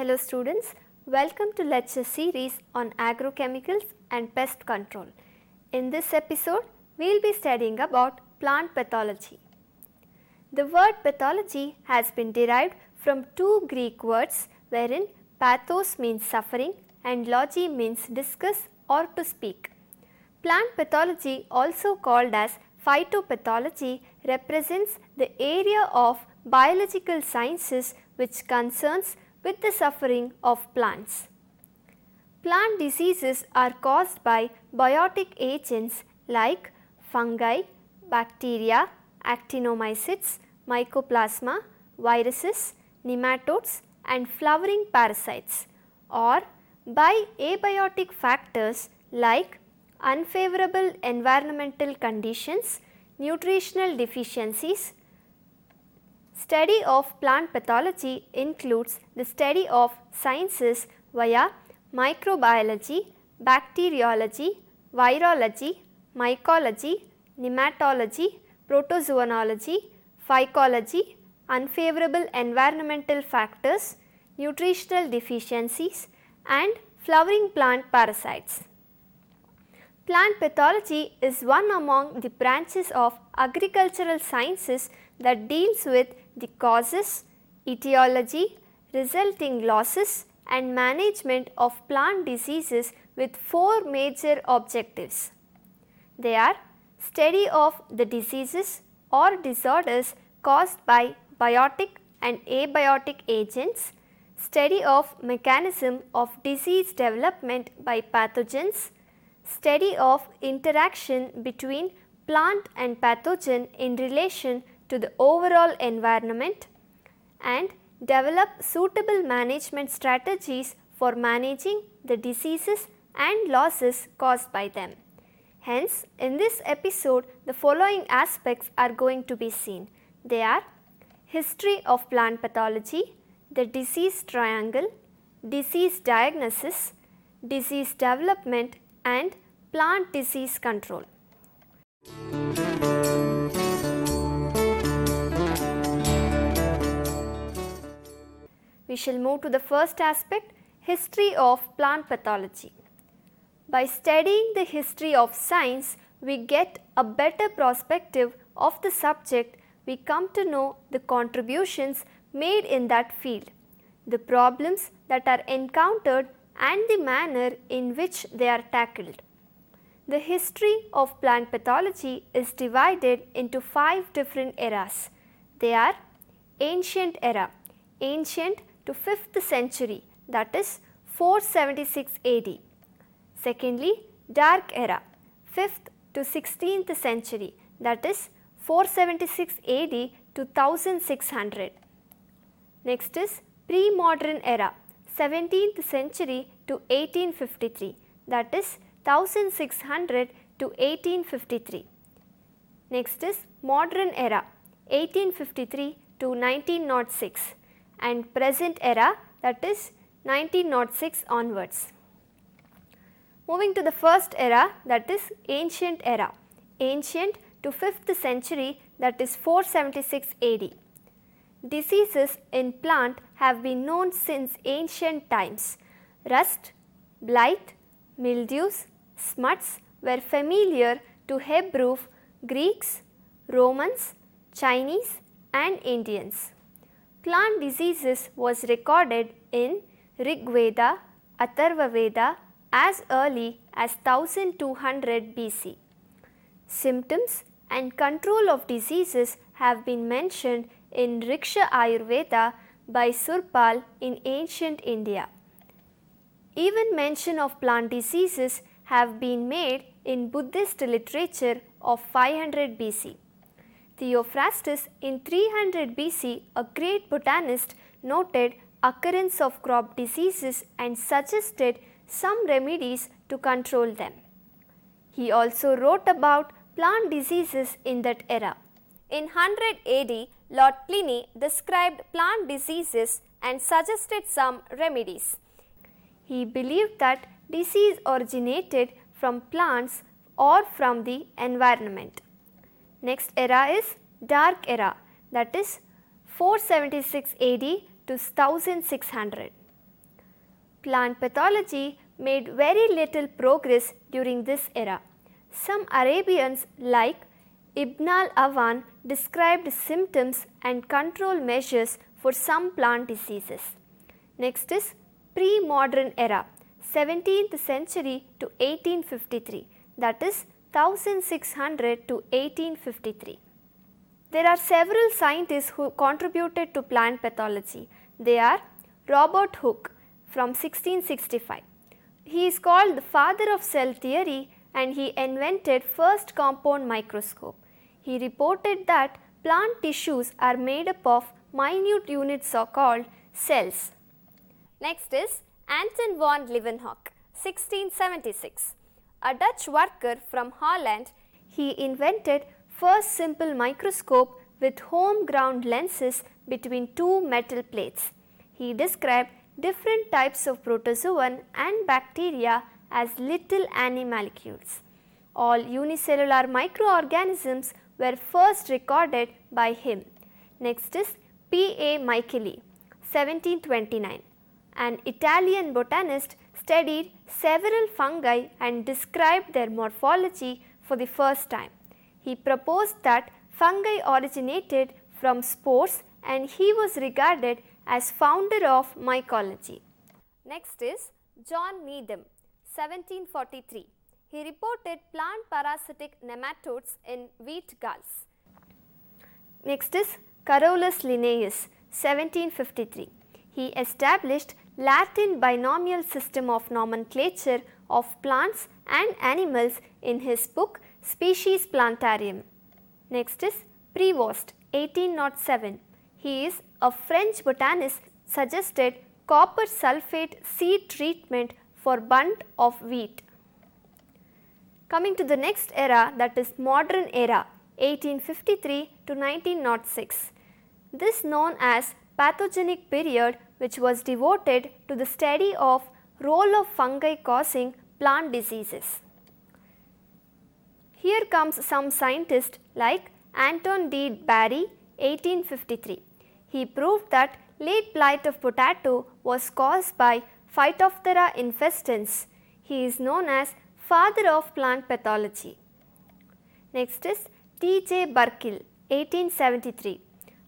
Hello students, welcome to lecture series on agrochemicals and pest control. In this episode, we will be studying about plant pathology. The word pathology has been derived from two Greek words wherein pathos means suffering and logy means discuss or to speak. Plant pathology, also called as phytopathology, represents the area of biological sciences which concerns with the suffering of plants. Plant diseases are caused by biotic agents like fungi, bacteria, actinomycetes, mycoplasma, viruses, nematodes and flowering parasites, or by abiotic factors like unfavorable environmental conditions, nutritional deficiencies. Study of plant pathology includes the study of sciences via microbiology, bacteriology, virology, mycology, nematology, protozoology, phycology, unfavorable environmental factors, nutritional deficiencies and flowering plant parasites. Plant pathology is one among the branches of agricultural sciences that deals with the causes, etiology, resulting losses and management of plant diseases with four major objectives. They are study of the diseases or disorders caused by biotic and abiotic agents, study of mechanism of disease development by pathogens, study of interaction between plant and pathogen in relation to the overall environment, and develop suitable management strategies for managing the diseases and losses caused by them. Hence, in this episode, the following aspects are going to be seen. They are history of plant pathology, the disease triangle, disease diagnosis, disease development and plant disease control. We shall move to the first aspect, history of plant pathology. By studying the history of science, we get a better perspective of the subject. We come to know the contributions made in that field, the problems that are encountered and the manner in which they are tackled. The history of plant pathology is divided into 5 different eras. They are ancient era, ancient to 5th century, that is 476 AD. Secondly, dark era, 5th to 16th century, that is 476 AD to 1600. Next is pre-modern era, 17th century to 1853, that is 1600 to 1853. Next is modern era, 1853 to 1906, and present era, that is 1906 onwards. Moving to the first era, that is ancient era, ancient to 5th century, that is 476 AD. Diseases in plant have been known since ancient times. Rust, blight, mildews, smuts were familiar to Hebrew, Greeks, Romans, Chinese and Indians. Plant diseases was recorded in Rig Veda, Atharva Veda as early as 1200 BC. Symptoms and control of diseases have been mentioned in Riksha Ayurveda by Surpal in ancient India. Even mention of plant diseases have been made in Buddhist literature of 500 BC. Theophrastus in 300 BC, a great botanist, noted occurrence of crop diseases and suggested some remedies to control them. He also wrote about plant diseases in that era. In 100 AD, Lord Pliny described plant diseases and suggested some remedies. He believed that disease originated from plants or from the environment. Next era is dark era, that is 476 AD to 1600. Plant pathology made very little progress during this era. Some Arabians like Ibn al-Awan described symptoms and control measures for some plant diseases. Next is pre-modern era, 17th century to 1853, that is 1600 to 1853. There are several scientists who contributed to plant pathology. They are Robert Hooke from 1665. He is called the father of cell theory and he invented first compound microscope. He reported that plant tissues are made up of minute units called cells. Next is Anton van Leeuwenhoek, 1676. A Dutch worker from Holland, he invented first simple microscope with home ground lenses between two metal plates. He described different types of protozoan and bacteria as little animalcules. All unicellular microorganisms were first recorded by him. Next is P. A. Micheli, 1729. An Italian botanist studied several fungi and described their morphology for the first time. He proposed that fungi originated from spores and he was regarded as founder of mycology. Next is John Needham, 1743. He reported plant parasitic nematodes in wheat galls. Next is Carolus Linnaeus, 1753. He established Latin binomial system of nomenclature of plants and animals in his book Species Plantarium. Next is Prevost, 1807. He is a French botanist suggested copper sulfate seed treatment for bunt of wheat. Coming to the next era, that is modern era, 1853 to 1906. This known as pathogenic period, which was devoted to the study of role of fungi causing plant diseases. Here comes some scientists like Anton D. Barry, 1853. He proved that late blight of potato was caused by Phytophthora infestans. He is known as father of plant pathology. Next is T. J. Burkill, 1873.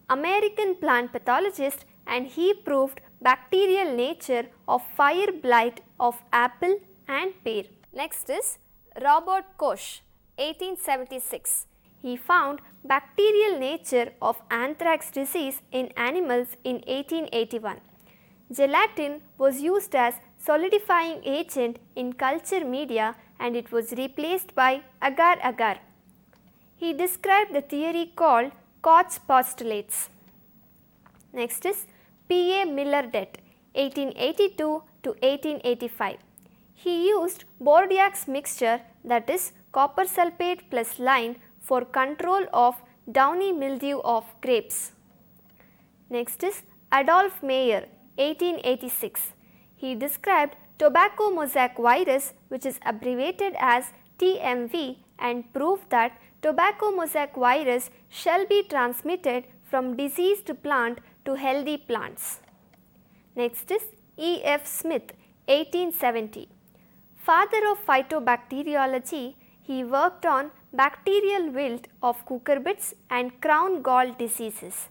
American plant pathologist, and he proved bacterial nature of fire blight of apple and pear. Next is Robert Koch, 1876. He found bacterial nature of anthrax disease in animals in 1881. Gelatin was used as solidifying agent in culture media and it was replaced by agar-agar. He described the theory called Koch postulates. Next is P. A. Millardet, 1882 to 1885. He used Bordeaux's mixture, that is copper sulphate plus lime, for control of downy mildew of grapes. Next is Adolf Meyer, 1886. He described tobacco mosaic virus, which is abbreviated as TMV, and proved that tobacco mosaic virus shall be transmitted from diseased plant to healthy plants. Next is E. F. Smith, 1870. Father of phytobacteriology, he worked on bacterial wilt of cucurbits and crown gall diseases.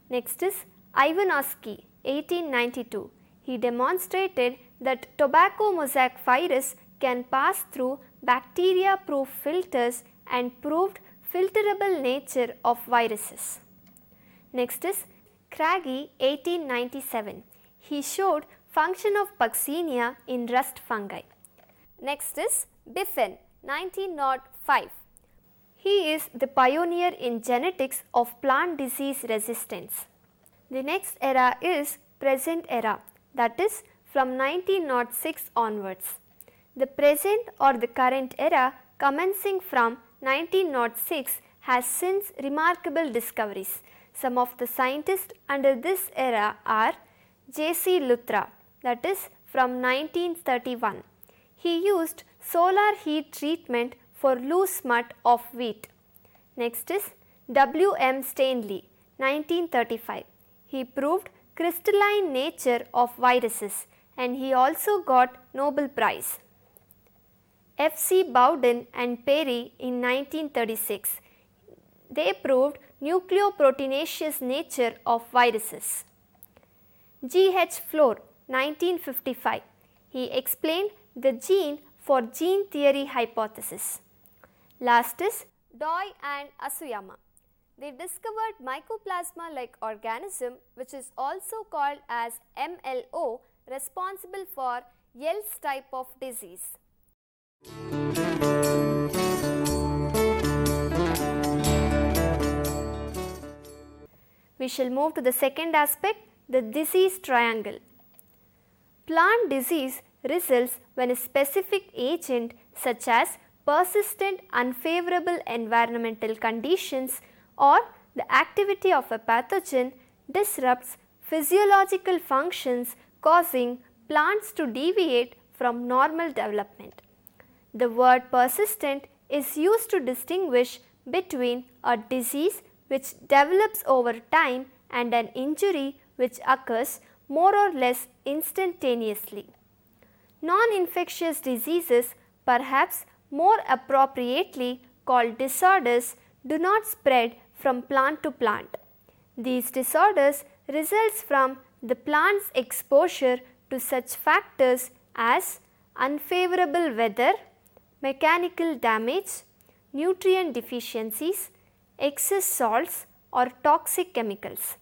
Next is Ivanovsky, 1892. He demonstrated that tobacco mosaic virus can pass through bacteria-proof filters and proved filterable nature of viruses. Next is Craigie, 1897. He showed function of Puccinia in rust fungi. Next is Biffen, 1905. He is the pioneer in genetics of plant disease resistance. The next era is present era, that is from 1906 onwards. The present or the current era commencing from 1906 has since remarkable discoveries. Some of the scientists under this era are J. C. Luthra, that is from 1931. He used solar heat treatment for loose mud of wheat. Next is W. M. Stanley, 1935. He proved crystalline nature of viruses and he also got Nobel Prize. F.C. Bowden and Perry in 1936. They proved nucleoproteinaceous nature of viruses. G.H. Flohr 1955. He explained the gene for gene theory hypothesis. Last is Doi and Asuyama. They discovered mycoplasma-like organism, which is also called as MLO, responsible for Yell's type of disease. We shall move to the second aspect, the disease triangle. Plant disease results when a specific agent such as persistent unfavorable environmental conditions or the activity of a pathogen disrupts physiological functions, causing plants to deviate from normal development. The word persistent is used to distinguish between a disease which develops over time and an injury which occurs more or less instantaneously. Non-infectious diseases, perhaps more appropriately called disorders, do not spread from plant to plant. These disorders results from the plant's exposure to such factors as unfavorable weather, mechanical damage, nutrient deficiencies, excess salts or toxic chemicals.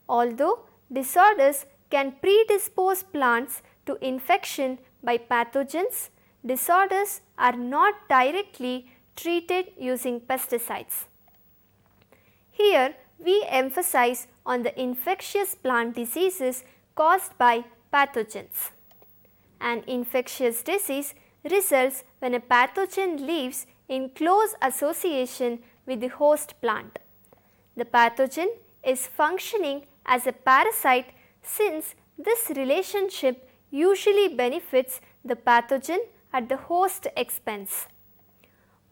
Although disorders can predispose plants to infection by pathogens, disorders are not directly treated using pesticides. Here we emphasize on the infectious plant diseases caused by pathogens. An infectious disease results when a pathogen lives in close association with the host plant. The pathogen is functioning as a parasite since this relationship usually benefits the pathogen at the host expense.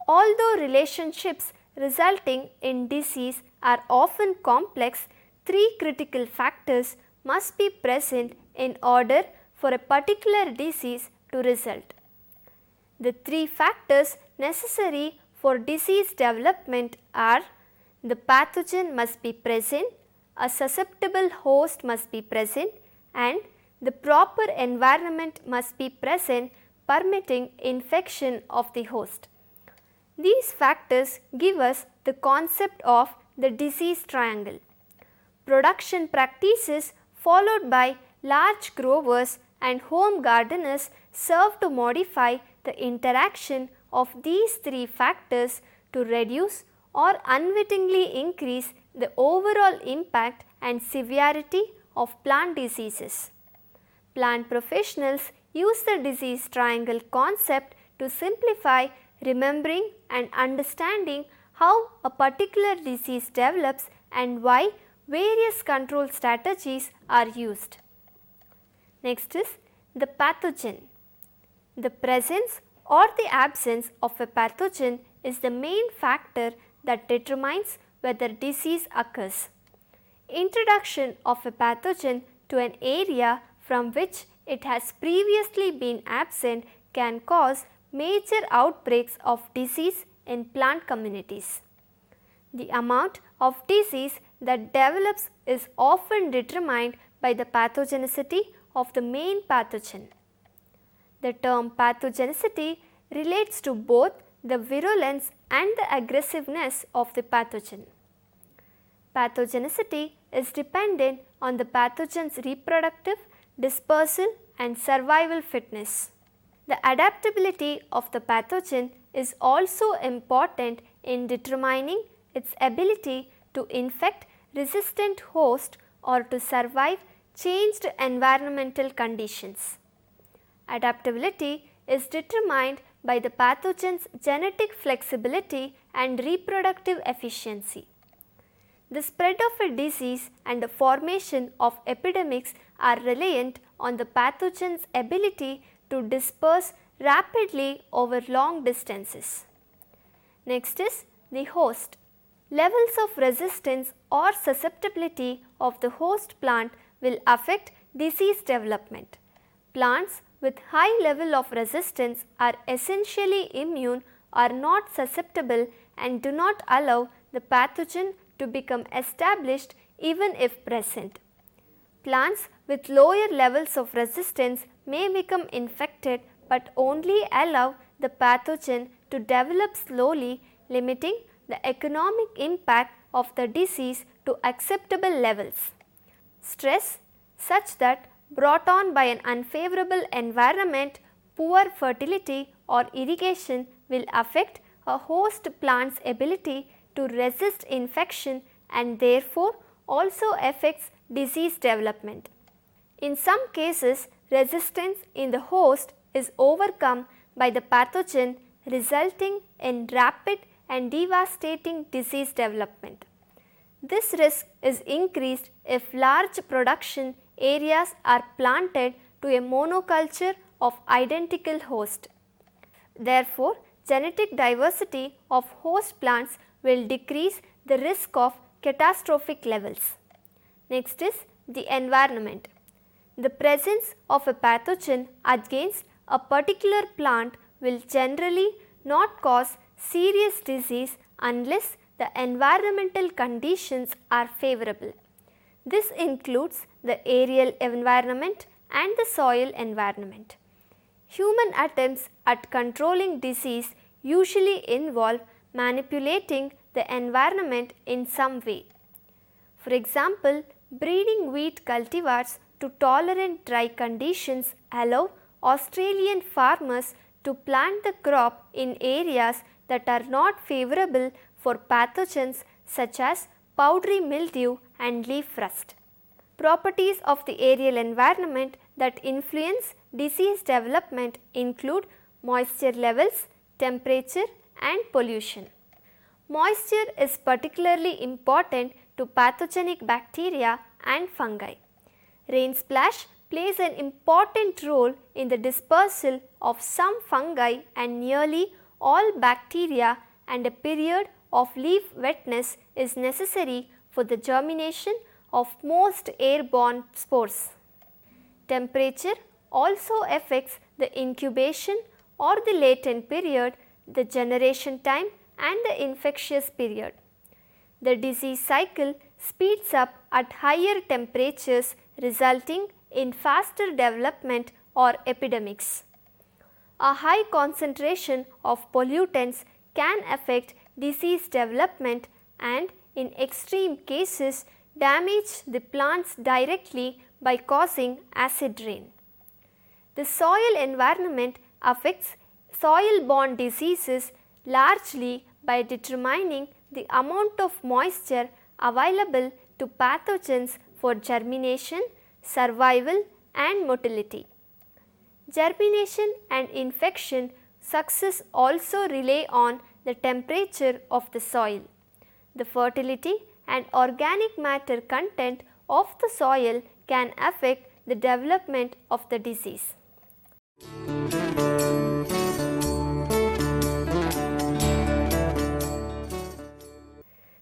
Although relationships resulting in disease are often complex, three critical factors must be present in order for a particular disease to result. The three factors necessary for disease development are: the pathogen must be present, a susceptible host must be present, and the proper environment must be present permitting infection of the host. These factors give us the concept of the disease triangle. Production practices followed by large growers and home gardeners serve to modify the interaction of these three factors to reduce or unwittingly increase the overall impact and severity of plant diseases. Plant professionals use the disease triangle concept to simplify remembering and understanding how a particular disease develops and why various control strategies are used. Next is the pathogen. The presence or the absence of a pathogen is the main factor that determines whether disease occurs. Introduction of a pathogen to an area from which it has previously been absent can cause major outbreaks of disease in plant communities. The amount of disease that develops is often determined by the pathogenicity of the main pathogen. The term pathogenicity relates to both the virulence and the aggressiveness of the pathogen. Pathogenicity is dependent on the pathogen's reproductive, dispersal and survival fitness. The adaptability of the pathogen is also important in determining its ability to infect resistant host or to survive changed environmental conditions. Adaptability is determined by the pathogen's genetic flexibility and reproductive efficiency. The spread of a disease and the formation of epidemics are reliant on the pathogen's ability to disperse rapidly over long distances. Next is the host. Levels of resistance or susceptibility of the host plant will affect disease development. Plants with high level of resistance are essentially immune or not susceptible and do not allow the pathogen to become established even if present. Plants with lower levels of resistance may become infected but only allow the pathogen to develop slowly, limiting the economic impact of the disease to acceptable levels. Stress such that brought on by an unfavorable environment, poor fertility or irrigation will affect a host plant's ability to resist infection and therefore also affects disease development. In some cases, resistance in the host is overcome by the pathogen, resulting in rapid and devastating disease development. This risk is increased if large production areas are planted to a monoculture of identical host. Therefore, genetic diversity of host plants will decrease the risk of catastrophic levels. Next is the environment. The presence of a pathogen against a particular plant will generally not cause serious disease unless the environmental conditions are favorable. This includes the aerial environment and the soil environment. Human attempts at controlling disease usually involve manipulating the environment in some way. For example, breeding wheat cultivars to tolerant dry conditions allow Australian farmers to plant the crop in areas that are not favorable for pathogens such as powdery mildew and leaf rust. Properties of the aerial environment that influence disease development include moisture levels, temperature and pollution. Moisture is particularly important to pathogenic bacteria and fungi. Rain splash plays an important role in the dispersal of some fungi and nearly all bacteria, and a period of leaf wetness is necessary for the germination of most airborne spores. Temperature also affects the incubation or the latent period, the generation time and the infectious period. The disease cycle speeds up at higher temperatures, resulting in faster development or epidemics. A high concentration of pollutants can affect disease development and in extreme cases damage the plants directly by causing acid rain. The soil environment affects soil-borne diseases largely by determining the amount of moisture available to pathogens for germination, survival and motility. Germination and infection success also rely on the temperature of the soil. The fertility and organic matter content of the soil can affect the development of the disease.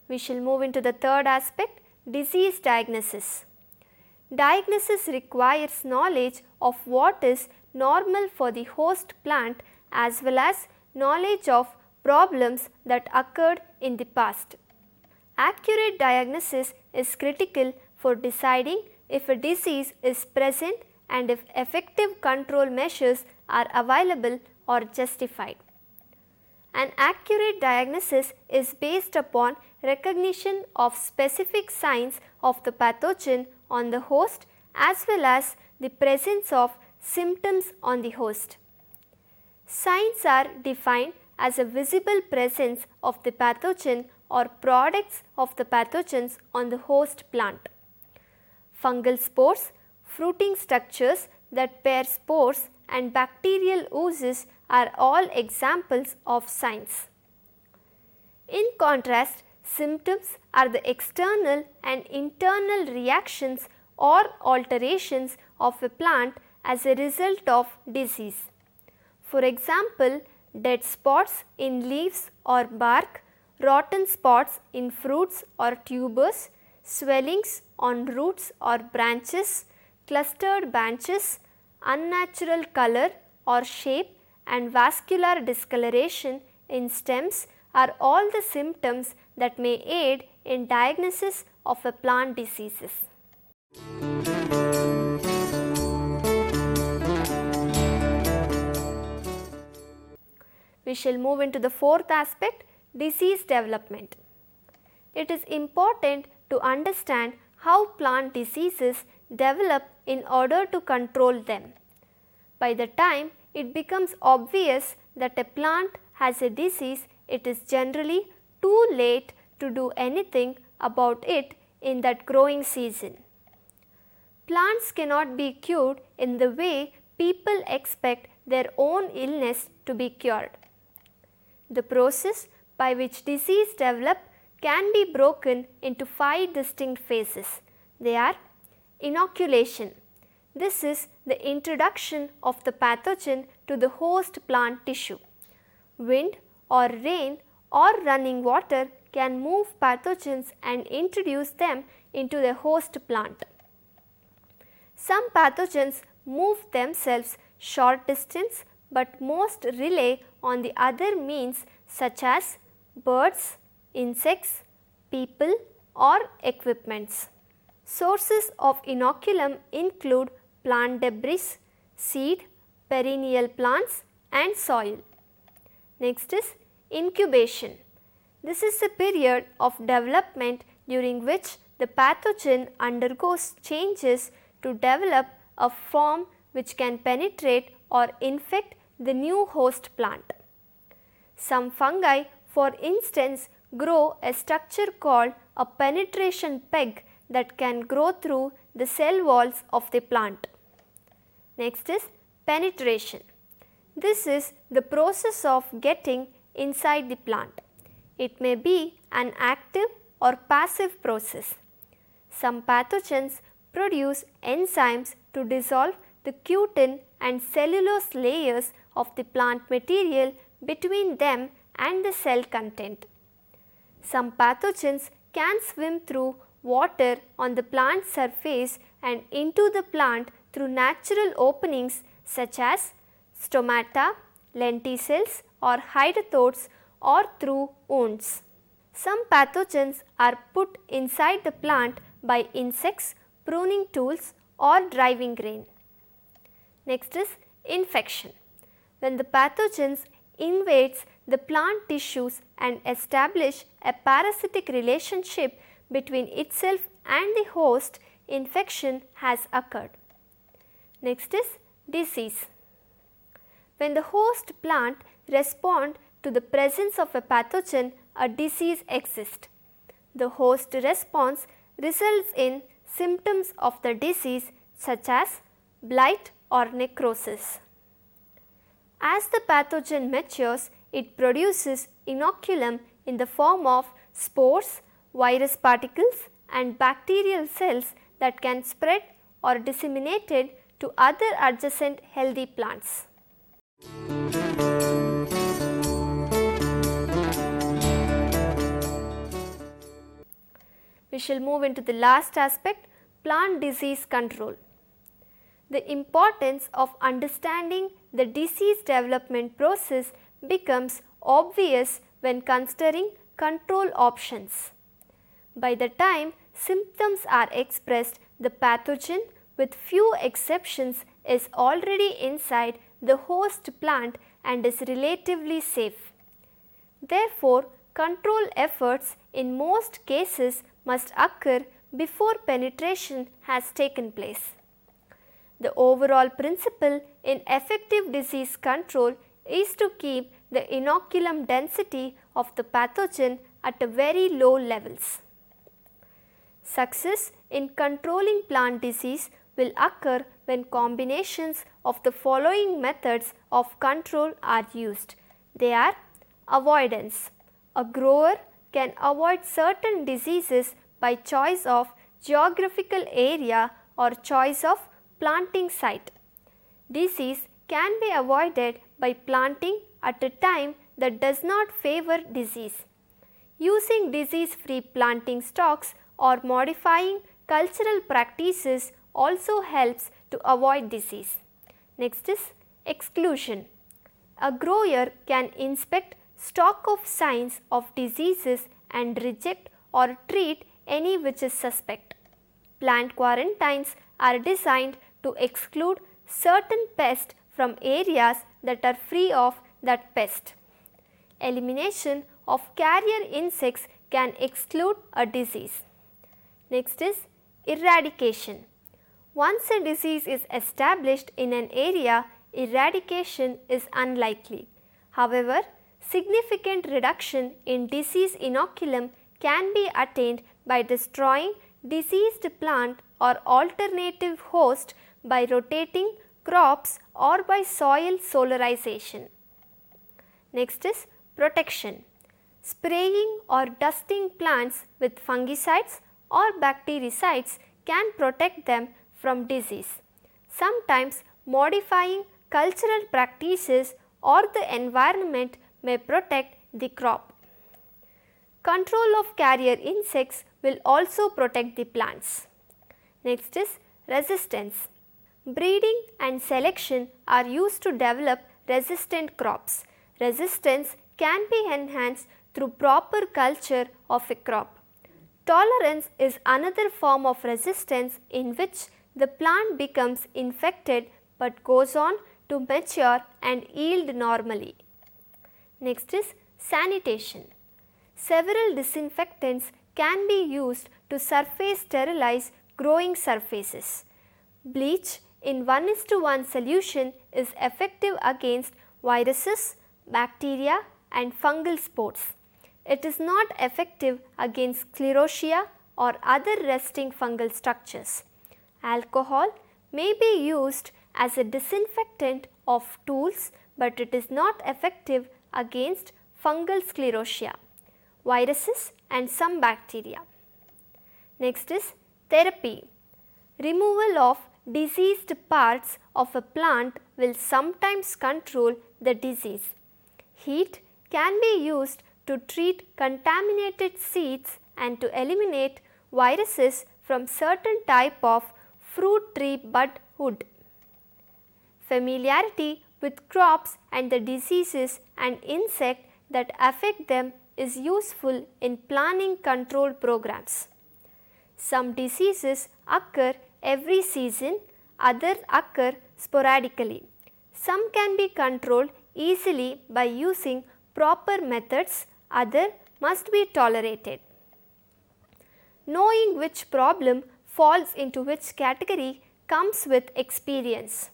We shall move into the third aspect, disease diagnosis. Diagnosis requires knowledge of what is normal for the host plant as well as knowledge of problems that occurred in the past. Accurate diagnosis is critical for deciding if a disease is present and if effective control measures are available or justified. An accurate diagnosis is based upon recognition of specific signs of the pathogen on the host as well as the presence of symptoms on the host. Signs are defined as a visible presence of the pathogen or products of the pathogens on the host plant. Fungal spores, fruiting structures that bear spores and bacterial oozes are all examples of signs. In contrast, symptoms are the external and internal reactions or alterations of a plant as a result of disease. For example, dead spots in leaves or bark, rotten spots in fruits or tubers, swellings on roots or branches, clustered bunches, unnatural color or shape and vascular discoloration in stems are all the symptoms that may aid in diagnosis of a plant diseases. We shall move into the fourth aspect, disease development. It is important to understand how plant diseases develop in order to control them. By the time it becomes obvious that a plant has a disease, it is generally too late to do anything about it in that growing season. Plants cannot be cured in the way people expect their own illness to be cured. The process by which disease develop can be broken into 5 distinct phases. They are inoculation. This is the introduction of the pathogen to the host plant tissue. Wind or rain or running water can move pathogens and introduce them into the host plant. Some pathogens move themselves short distance, but most rely on the other means such as birds, insects, people or equipments. Sources of inoculum include plant debris, seed, perennial plants and soil. Next is incubation. This is a period of development during which the pathogen undergoes changes to develop a form which can penetrate or infect the new host plant. Some fungi, for instance, grow a structure called a penetration peg that can grow through the cell walls of the plant. Next is penetration. This is the process of getting inside the plant. It may be an active or passive process. Some pathogens produce enzymes to dissolve the cutin and cellulose layers of the plant material between them and the cell content. Some pathogens can swim through water on the plant surface and into the plant through natural openings such as stomata, lenticels or hydatodes or through wounds. Some pathogens are put inside the plant by insects, pruning tools or driving rain. Next is infection. When the pathogens invades the plant tissues and establish a parasitic relationship between itself and the host, infection has occurred. Next is disease. When the host plant responds to the presence of a pathogen, a disease exists. The host response results in symptoms of the disease such as blight or necrosis. As the pathogen matures, it produces inoculum in the form of spores, virus particles and bacterial cells that can spread or disseminated to other adjacent healthy plants. We shall move into the last aspect, plant disease control. The importance of understanding the disease development process becomes obvious when considering control options. By the time symptoms are expressed, the pathogen, with few exceptions, is already inside the host plant and is relatively safe. Therefore, control efforts in most cases must occur before penetration has taken place. The overall principle in effective disease control is to keep the inoculum density of the pathogen at a very low levels. Success in controlling plant disease will occur when combinations of the following methods of control are used. They are avoidance. A grower can avoid certain diseases by choice of geographical area or choice of planting site. Disease can be avoided by planting at a time that does not favor disease. Using disease-free planting stocks or modifying cultural practices also helps to avoid disease. Next is exclusion. A grower can inspect stock of signs of diseases and reject or treat any which is suspect. Plant quarantines are designed to exclude certain pests from areas that are free of that pest. Elimination of carrier insects can exclude a disease. Next is eradication. Once a disease is established in an area, eradication is unlikely. However, significant reduction in disease inoculum can be attained by destroying diseased plant or alternative host by rotating crops or by soil solarization. Next is protection. Spraying or dusting plants with fungicides or bactericides can protect them from disease. Sometimes modifying cultural practices or the environment may protect the crop. Control of carrier insects will also protect the plants. Next is resistance. Breeding and selection are used to develop resistant crops. Resistance can be enhanced through proper culture of a crop. Tolerance is another form of resistance in which the plant becomes infected but goes on to mature and yield normally. Next is sanitation. Several disinfectants can be used to surface sterilize growing surfaces. Bleach in 1:1 solution is effective against viruses, bacteria and fungal spores. It is not effective against sclerotia or other resting fungal structures. Alcohol may be used as a disinfectant of tools, but it is not effective against fungal sclerotia, viruses and some bacteria. Next is therapy. Removal of diseased parts of a plant will sometimes control the disease. Heat can be used to treat contaminated seeds and to eliminate viruses from certain type of fruit tree bud hood. Familiarity with crops and the diseases and insect that affect them is useful in planning control programs. Some diseases occur every season, others occur sporadically. Some can be controlled easily by using proper methods, others must be tolerated. Knowing which problem falls into which category comes with experience.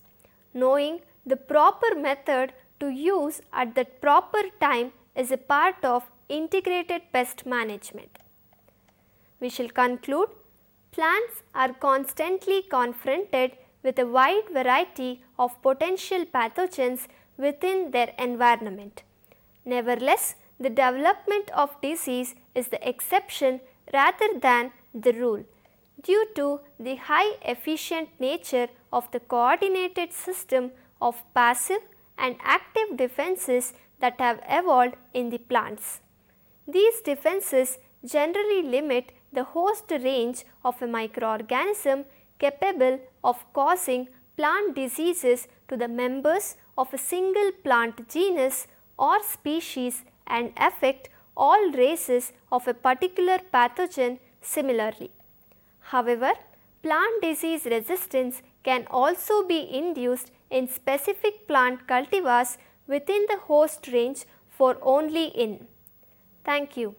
Knowing the proper method to use at the proper time is a part of integrated pest management. We shall conclude, plants are constantly confronted with a wide variety of potential pathogens within their environment. Nevertheless, the development of disease is the exception rather than the rule, due to the high efficient nature of the coordinated system of passive and active defenses that have evolved in the plants. These defenses generally limit the host range of a microorganism capable of causing plant diseases to the members of a single plant genus or species and affect all races of a particular pathogen similarly. However, plant disease resistance can also be induced in specific plant cultivars within the host range for only in. Thank you.